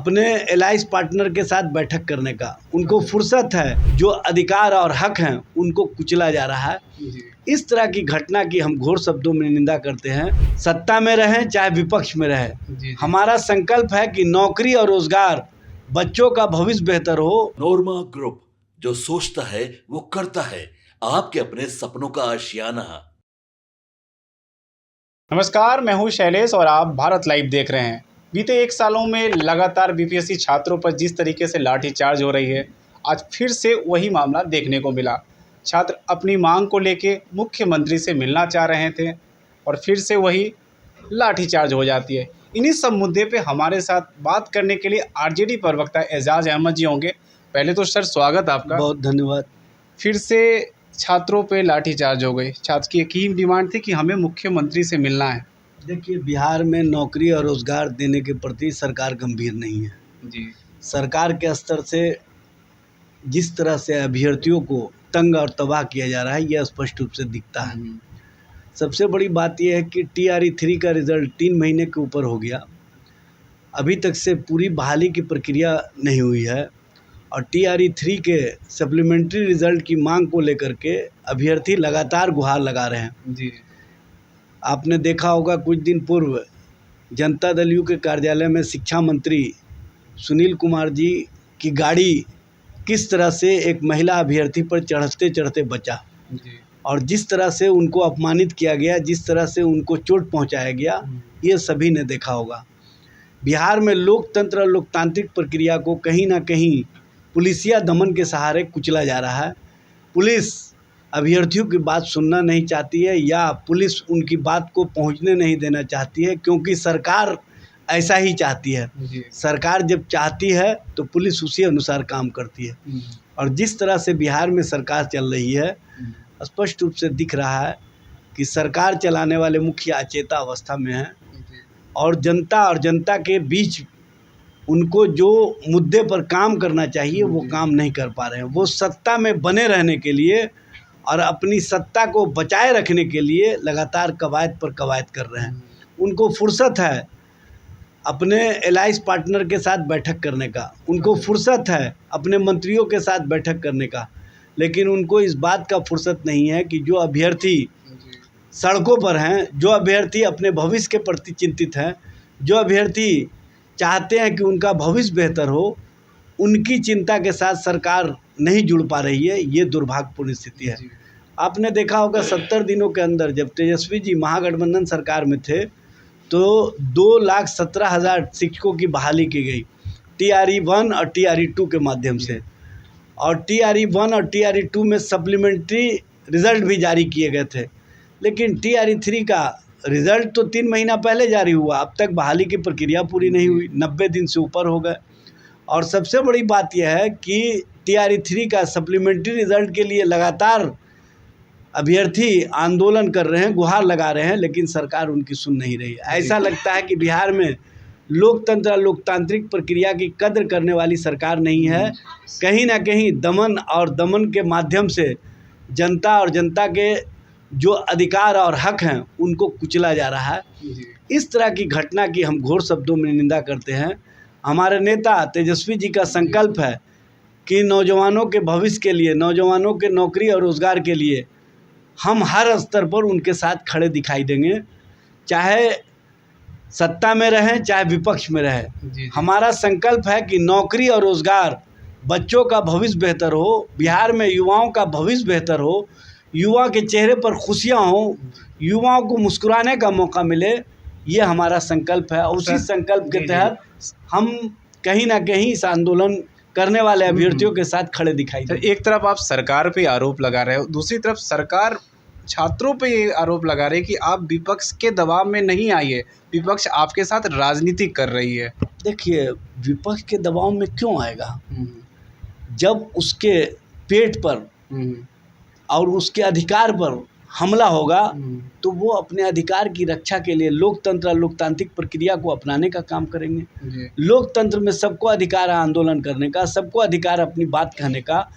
अपने एलाइंस पार्टनर के साथ बैठक करने का। उनको फुर्सत है, जो अधिकार और हक हैं उनको कुचला जा रहा है। इस तरह की घटना की हम घोर शब्दों में निंदा करते हैं। सत्ता में रहें चाहे विपक्ष में रहें, हमारा संकल्प है कि नौकरी और रोजगार, बच्चों का भविष्य बेहतर हो। नोरमा ग्रुप, जो सोचता है वो करता है, आपके अपने सपनों का आशियाना। नमस्कार, मैं हूं शैलेश और आप भारत लाइव देख रहे हैं। बीते 1 सालों में लगातार बीपीएससी छात्रों पर जिस तरीके से लाठीचार्ज हो रही है, आज फिर से वही मामला देखने को मिला। छात्र अपनी मांग को लेके मुख्यमंत्री से मिलना चाह रहे थे और फिर से वही लाठीचार्ज हो जाती है। इन्हीं सब मुद्दे पे हमारे साथ बात करने के लिए आरजेडी प्रवक्ता एजाज अहमद जी होंगे। पहले तो सर स्वागत आपका। बहुत धन्यवाद। फिर से छात्रों पे लाठीचार्ज हो गई। छात्र की एक ही डिमांड थी कि हमें मुख्यमंत्री से मिलना है। देखिए, बिहार में नौकरी और रोजगार देने के प्रति सरकार गंभीर नहीं है जी। सरकार के स्तर से जिस तरह से अभ्यर्थियों को तंग और तबाह किया जा रहा है, यह स्पष्ट रूप से दिखता है। सबसे बड़ी बात यह है कि TRE 3 का रिज़ल्ट 3 महीने के ऊपर हो गया, अभी तक से पूरी बहाली की प्रक्रिया नहीं हुई है और TRE 3 के सप्लीमेंट्री रिज़ल्ट की मांग को लेकर के अभ्यर्थी लगातार गुहार लगा रहे हैं। जी। आपने देखा होगा, कुछ दिन पूर्व जनता दल यू के कार्यालय में शिक्षा मंत्री सुनील कुमार जी की गाड़ी किस तरह से एक महिला अभ्यर्थी पर चढ़ते चढ़ते बचा जी। और जिस तरह से उनको अपमानित किया गया, जिस तरह से उनको चोट पहुंचाया गया, ये सभी ने देखा होगा। बिहार में लोकतंत्र और लोकतांत्रिक प्रक्रिया को कहीं ना कहीं पुलिसिया दमन के सहारे कुचला जा रहा है। पुलिस अभ्यर्थियों की बात सुनना नहीं चाहती है या पुलिस उनकी बात को पहुंचने नहीं देना चाहती है, क्योंकि सरकार ऐसा ही चाहती है। सरकार जब चाहती है तो पुलिस उसी अनुसार काम करती है और जिस तरह से बिहार में सरकार चल रही है, स्पष्ट रूप से दिख रहा है कि सरकार चलाने वाले मुखिया अचेता अवस्था में है और जनता के बीच उनको जो मुद्दे पर काम करना चाहिए वो काम नहीं कर पा रहे हैं। वो सत्ता में बने रहने के लिए और अपनी सत्ता को बचाए रखने के लिए लगातार कवायद पर कवायद कर रहे हैं। उनको फुर्सत है अपने एलाइंस पार्टनर के साथ बैठक करने का, उनको फुर्सत है अपने मंत्रियों के साथ बैठक करने का, लेकिन उनको इस बात का फुर्सत नहीं है कि जो अभ्यर्थी सड़कों पर हैं, जो अभ्यर्थी अपने भविष्य के प्रति चिंतित हैं, जो अभ्यर्थी चाहते हैं कि उनका भविष्य बेहतर हो, उनकी चिंता के साथ सरकार नहीं जुड़ पा रही है। ये दुर्भाग्यपूर्ण स्थिति है। आपने देखा होगा 70 दिनों के अंदर जब तेजस्वी जी महागठबंधन सरकार में थे तो 2,17,000 शिक्षकों की बहाली की गई TRE 1 और TRE 2 के माध्यम से, और TRE 1 और TRE 2 में सप्लीमेंट्री रिज़ल्ट भी जारी किए गए थे। लेकिन TRE 3 का रिज़ल्ट तो 3 महीना पहले जारी हुआ, अब तक बहाली की प्रक्रिया पूरी नहीं हुई, 90 दिन से ऊपर हो गए। और सबसे बड़ी बात यह है कि TRE 3 का सप्लीमेंट्री रिज़ल्ट के लिए लगातार अभ्यर्थी आंदोलन कर रहे हैं, गुहार लगा रहे हैं, लेकिन सरकार उनकी सुन नहीं रही है। ऐसा लगता है कि बिहार में लोकतंत्र और लोकतांत्रिक प्रक्रिया की कद्र करने वाली सरकार नहीं है। कहीं ना कहीं दमन और दमन के माध्यम से जनता और जनता के जो अधिकार और हक हैं उनको कुचला जा रहा है। इस तरह की घटना की हम घोर शब्दों में निंदा करते हैं। हमारे नेता तेजस्वी जी का संकल्प है कि नौजवानों के भविष्य के लिए, नौजवानों के नौकरी और रोज़गार के लिए हम हर स्तर पर उनके साथ खड़े दिखाई देंगे, चाहे सत्ता में रहें चाहे विपक्ष में रहें। हमारा संकल्प है कि नौकरी और रोज़गार, बच्चों का भविष्य बेहतर हो, बिहार में युवाओं का भविष्य बेहतर हो, युवा के चेहरे पर खुशियाँ हों, युवाओं को मुस्कुराने का मौका मिले, ये हमारा संकल्प है। उसी संकल्प के तहत हम कहीं ना कहीं इस आंदोलन करने वाले अभ्यर्थियों के साथ खड़े दिखाई दें। एक तरफ आप सरकार पे आरोप लगा रहे हो, दूसरी तरफ सरकार छात्रों पे ये आरोप लगा रहे हैं कि आप विपक्ष के दबाव में नहीं आइए, विपक्ष आपके साथ राजनीति कर रही है। देखिए, विपक्ष के दबाव में क्यों आएगा? जब उसके पेट पर और उसके अधिकार पर हमला होगा तो वो अपने अधिकार की रक्षा के लिए लोकतंत्र और लोकतांत्रिक प्रक्रिया को अपनाने का काम करेंगे। लोकतंत्र में सबको अधिकार है आंदोलन करने का, सबको अधिकार अपनी बात कहने का।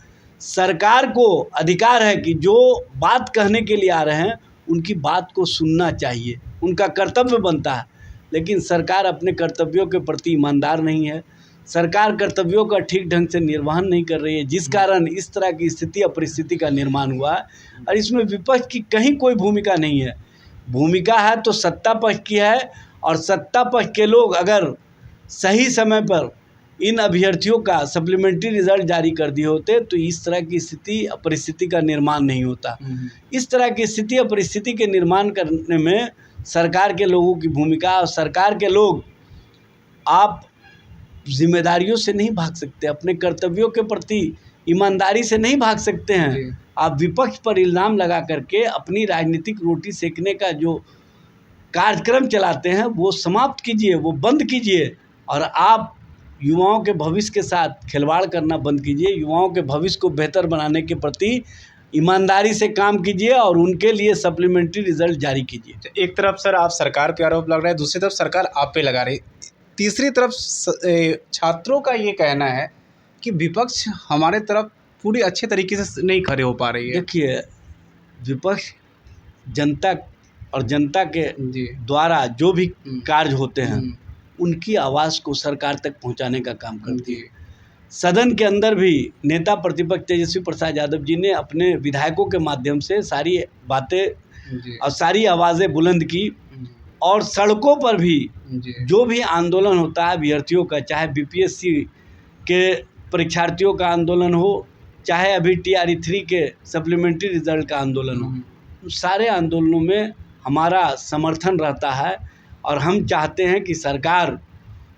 सरकार को अधिकार है कि जो बात कहने के लिए आ रहे हैं उनकी बात को सुनना चाहिए, उनका कर्तव्य बनता है। लेकिन सरकार अपने कर्तव्यों के प्रति ईमानदार नहीं है। सरकार कर्तव्यों का ठीक ढंग से निर्वहन नहीं कर रही है, जिस कारण इस तरह की स्थिति और परिस्थिति का निर्माण हुआ है। और इसमें विपक्ष की कहीं कोई भूमिका नहीं है। भूमिका है तो सत्ता पक्ष की है, और सत्ता पक्ष के लोग अगर सही समय पर इन अभ्यर्थियों का सप्लीमेंट्री रिजल्ट जारी कर दिए होते तो इस तरह की स्थिति और परिस्थिति का निर्माण नहीं होता। इस तरह की स्थिति और परिस्थिति के निर्माण करने में सरकार के लोगों की भूमिका, और सरकार के लोग आप जिम्मेदारियों से नहीं भाग सकते, अपने कर्तव्यों के प्रति ईमानदारी से नहीं भाग सकते हैं। आप विपक्ष पर इल्ज़ाम लगा करके अपनी राजनीतिक रोटी सेकने का जो कार्यक्रम चलाते हैं वो समाप्त कीजिए, वो बंद कीजिए, और आप युवाओं के भविष्य के साथ खिलवाड़ करना बंद कीजिए। युवाओं के भविष्य को बेहतर बनाने के प्रति ईमानदारी से काम कीजिए और उनके लिए सप्लीमेंट्री रिजल्ट जारी कीजिए। एक तरफ सर आप सरकार पे आरोप लग रहा है, दूसरी तरफ सरकार आप पे लगा रही, तीसरी तरफ छात्रों का ये कहना है कि विपक्ष हमारे तरफ पूरी अच्छे तरीके से नहीं खड़े हो पा रही है। देखिए, विपक्ष जनता और जनता के द्वारा जो भी कार्य होते हैं उनकी आवाज़ को सरकार तक पहुंचाने का काम करती है। सदन के अंदर भी नेता प्रतिपक्ष तेजस्वी प्रसाद यादव जी ने अपने विधायकों के माध्यम से सारी बातें और सारी आवाज़ें बुलंद की, और सड़कों पर भी जो भी आंदोलन होता है अभ्यर्थियों का, चाहे बीपीएससी के परीक्षार्थियों का आंदोलन हो, चाहे अभी TRE 3 के सप्लीमेंट्री रिजल्ट का आंदोलन हो, सारे आंदोलनों में हमारा समर्थन रहता है। और हम चाहते हैं कि सरकार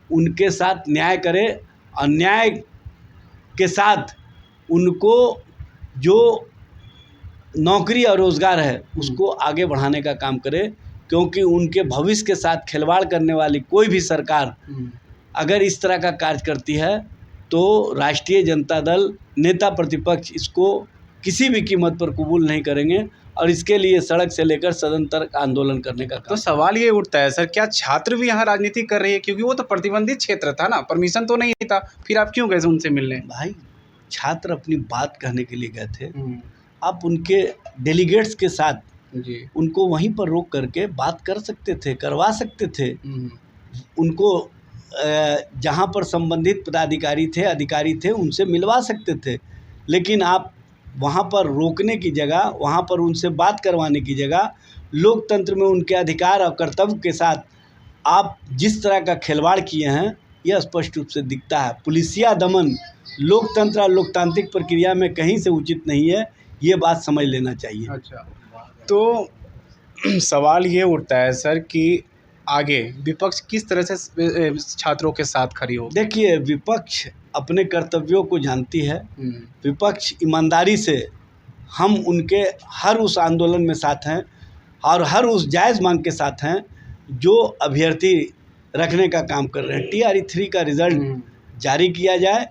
उनके साथ न्याय करे, और न्याय के साथ उनको जो नौकरी और रोज़गार है उसको आगे बढ़ाने का काम करे, क्योंकि उनके भविष्य के साथ खिलवाड़ करने वाली कोई भी सरकार अगर इस तरह का कार्य करती है तो राष्ट्रीय जनता दल, नेता प्रतिपक्ष इसको किसी भी कीमत पर कबूल नहीं करेंगे, और इसके लिए सड़क से लेकर सदन तक आंदोलन करने का तो सवाल ये उठता है सर, क्या छात्र भी यहाँ राजनीति कर रही है? क्योंकि वो तो प्रतिबंधित क्षेत्र था ना, परमिशन तो नहीं था, फिर आप क्यों गए उनसे मिलने? भाई, छात्र अपनी बात कहने के लिए गए थे, आप उनके डेलीगेट्स के साथ उनको वहीं पर रोक करके बात कर सकते थे, करवा सकते थे। उनको जहाँ पर संबंधित पदाधिकारी थे, अधिकारी थे, उनसे मिलवा सकते थे। लेकिन आप वहाँ पर रोकने की जगह, वहाँ पर उनसे बात करवाने की जगह, लोकतंत्र में उनके अधिकार और कर्तव्य के साथ आप जिस तरह का खिलवाड़ किए हैं यह स्पष्ट रूप से दिखता है। पुलिसिया दमन लोकतंत्र और लोकतांत्रिक प्रक्रिया में कहीं से उचित नहीं है, ये बात समझ लेना चाहिए। अच्छा, तो सवाल ये उठता है सर कि आगे विपक्ष किस तरह से छात्रों के साथ खड़ी हो? देखिए, विपक्ष अपने कर्तव्यों को जानती है। विपक्ष ईमानदारी से हम उनके हर उस आंदोलन में साथ हैं और हर उस जायज़ मांग के साथ हैं जो अभ्यर्थी रखने का काम कर रहे हैं। TRE 3 का रिज़ल्ट जारी किया जाए,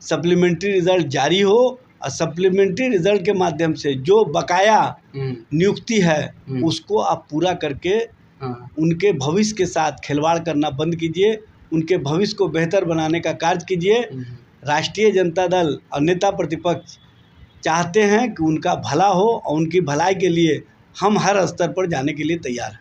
सप्लीमेंट्री रिज़ल्ट जारी हो, और सप्लीमेंट्री रिज़ल्ट के माध्यम से जो बकाया नियुक्ति है उसको आप पूरा करके उनके भविष्य के साथ खिलवाड़ करना बंद कीजिए, उनके भविष्य को बेहतर बनाने का कार्य कीजिए। राष्ट्रीय जनता दल और नेता प्रतिपक्ष चाहते हैं कि उनका भला हो, और उनकी भलाई के लिए हम हर स्तर पर जाने के लिए तैयार हैं।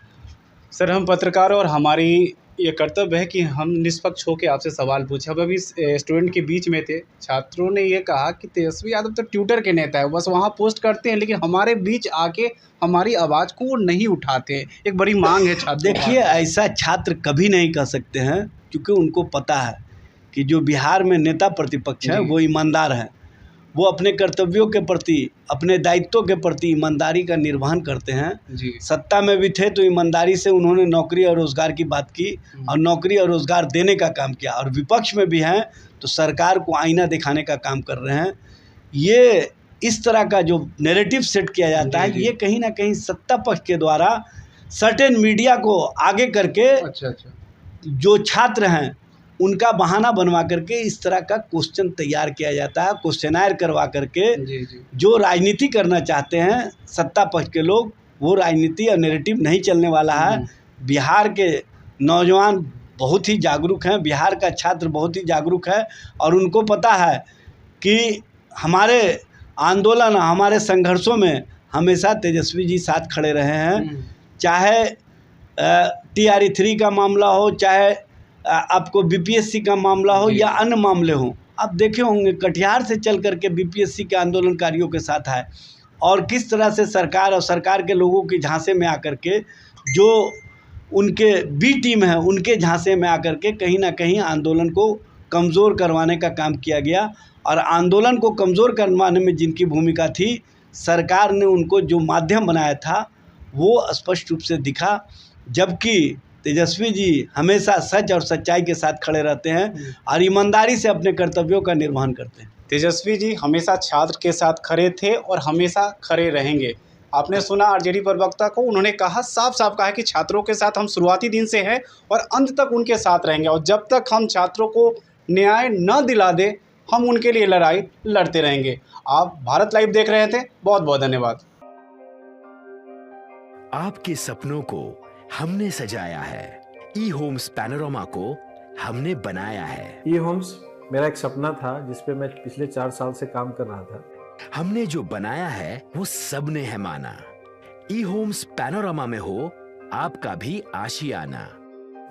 सर, हम पत्रकार और हमारी ये कर्तव्य है कि हम निष्पक्ष होकर आपसे सवाल पूछें। अब अभी स्टूडेंट के बीच में थे, छात्रों ने ये कहा कि तेजस्वी यादव तो ट्विटर के नेता है, बस वहाँ पोस्ट करते हैं, लेकिन हमारे बीच आके हमारी आवाज़ को वो नहीं उठाते। एक बड़ी मांग है छात्र। देखिए, ऐसा छात्र कभी नहीं कह सकते हैं, क्योंकि उनको पता है कि जो बिहार में नेता प्रतिपक्ष हैं वो ईमानदार हैं, वो अपने कर्तव्यों के प्रति, अपने दायित्वों के प्रति ईमानदारी का निर्वहन करते हैं। सत्ता में भी थे तो ईमानदारी से उन्होंने नौकरी और रोज़गार की बात की और नौकरी और रोज़गार देने का काम किया, और विपक्ष में भी हैं तो सरकार को आईना दिखाने का काम कर रहे हैं। ये इस तरह का जो नैरेटिव सेट किया जाता है, ये कहीं ना कहीं सत्ता पक्ष के द्वारा सर्टेन मीडिया को आगे करके जो छात्र हैं उनका बहाना बनवा करके इस तरह का क्वेश्चन तैयार किया जाता है, क्वेश्चनायर करवा करके। जो राजनीति करना चाहते हैं सत्ता पक्ष के लोग, वो राजनीति और नैरेटिव नहीं चलने वाला है। बिहार के नौजवान बहुत ही जागरूक हैं, बिहार का छात्र बहुत ही जागरूक है, और उनको पता है कि हमारे आंदोलन, हमारे संघर्षों में हमेशा तेजस्वी जी साथ खड़े रहे हैं। चाहे TRE 3 का मामला हो, चाहे आपको बीपीएससी का मामला हो या अन्य मामले हों, आप देखे होंगे कटिहार से चल करके बीपीएससी के आंदोलनकारियों के साथ आए और किस तरह से सरकार और सरकार के लोगों की झांसे में आकर के जो उनके बी टीम है उनके झांसे में आकर के कहीं ना कहीं आंदोलन को कमज़ोर करवाने का काम किया गया। और आंदोलन को कमज़ोर करवाने में जिनकी भूमिका थी, सरकार ने उनको जो माध्यम बनाया था वो स्पष्ट रूप से दिखा। जबकि तेजस्वी जी हमेशा सच और सच्चाई के साथ खड़े रहते हैं और ईमानदारी से अपने कर्तव्यों का निर्वहन करते हैं। तेजस्वी जी हमेशा छात्र के साथ खड़े थे और हमेशा खड़े रहेंगे। आपने सुना आरजेडी प्रवक्ता को, उन्होंने कहा, साफ साफ कहा कि छात्रों के साथ हम शुरुआती दिन से हैं और अंत तक उनके साथ रहेंगे और जब तक हम छात्रों को न्याय न दिला दे हम उनके लिए लड़ाई लड़ते रहेंगे। आप भारत लाइव देख रहे थे, बहुत बहुत धन्यवाद। आपके सपनों को हमने सजाया है, ई होम्स पैनोरमा को हमने बनाया है। ई होम्स मेरा एक सपना था जिस पे मैं पिछले 4 साल से काम कर रहा था। हमने जो बनाया है वो सबने है माना। ई होम्स पैनोरमा में हो आपका भी आशियाना।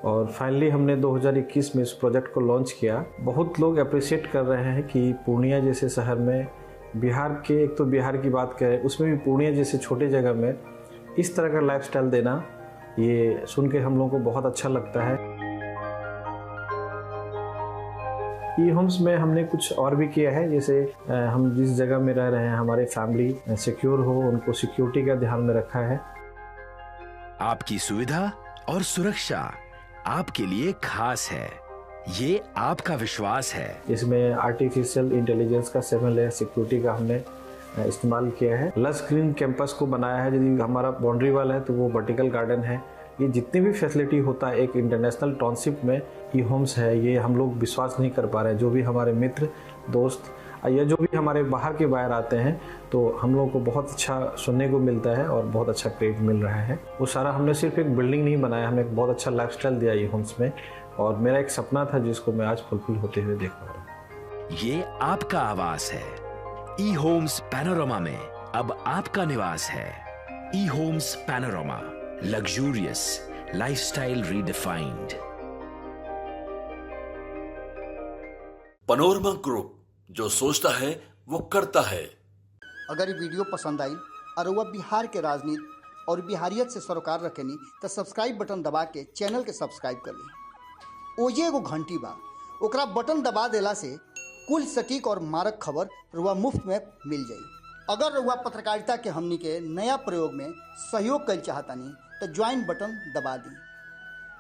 और फाइनली हमने 2021 में इस प्रोजेक्ट को लॉन्च किया। बहुत लोग अप्रिशिएट कर रहे हैं कि पूर्णिया जैसे शहर में, बिहार के, एक तो बिहार की बात करें उसमें भी पूर्णिया जैसे छोटे जगह में इस तरह का लाइफस्टाइल देना, ये सुन के हम लोगों को बहुत अच्छा लगता है। ई होम्स में हमने कुछ और भी किया है, जैसे हम जिस जगह में रह रहे हैं हमारे फैमिली सिक्योर हो, उनको सिक्योरिटी का ध्यान में रखा है। आपकी सुविधा और सुरक्षा आपके लिए खास है, ये आपका विश्वास है। इसमें आर्टिफिशियल इंटेलिजेंस का 7 लेयर सिक्योरिटी का हमने इस्तेमाल किया है। लस ग्रीन कैंपस को बनाया है। यदि हमारा बाउंड्री वाल है तो वो वर्टिकल गार्डन है। ये जितनी भी फैसिलिटी होता है एक इंटरनेशनल टाउनशिप में, ई होम्स है, ये हम लोग विश्वास नहीं कर पा रहे हैं। जो भी हमारे मित्र दोस्त या जो भी हमारे बाहर के बाहर आते हैं तो हम लोगों को बहुत अच्छा सुनने को मिलता है और बहुत अच्छा क्रेडिट मिल रहा है। वो सारा हमने सिर्फ एक बिल्डिंग नहीं बनाया, हमें एक बहुत अच्छा लाइफस्टाइल दिया ई होम्स में, और मेरा एक सपना था जिसको मैं आज फुलफिल होते हुए देख पा रहा हूँ। ये आपका आवास है। ई होम्स पैनोरमा में अब आपका निवास है। E homes Panorama, luxurious lifestyle redefined. Panorama group, जो सोचता है वो करता है। अगर ये वीडियो पसंद आई और वह बिहार के राजनीति और बिहारियत से सरोकार रखेनी तो सब्सक्राइब बटन दबा के चैनल के सब्सक्राइब कर ली। ओजे एगो घंटी बा, ओकरा बटन दबा देला से कुल सटीक और मारक खबर रुआ मुफ्त में मिल जाई। अगर रुआ पत्रकारिता के हमनी के नया प्रयोग में सहयोग कर चाहतानी तो ज्वाइन बटन दबा दी।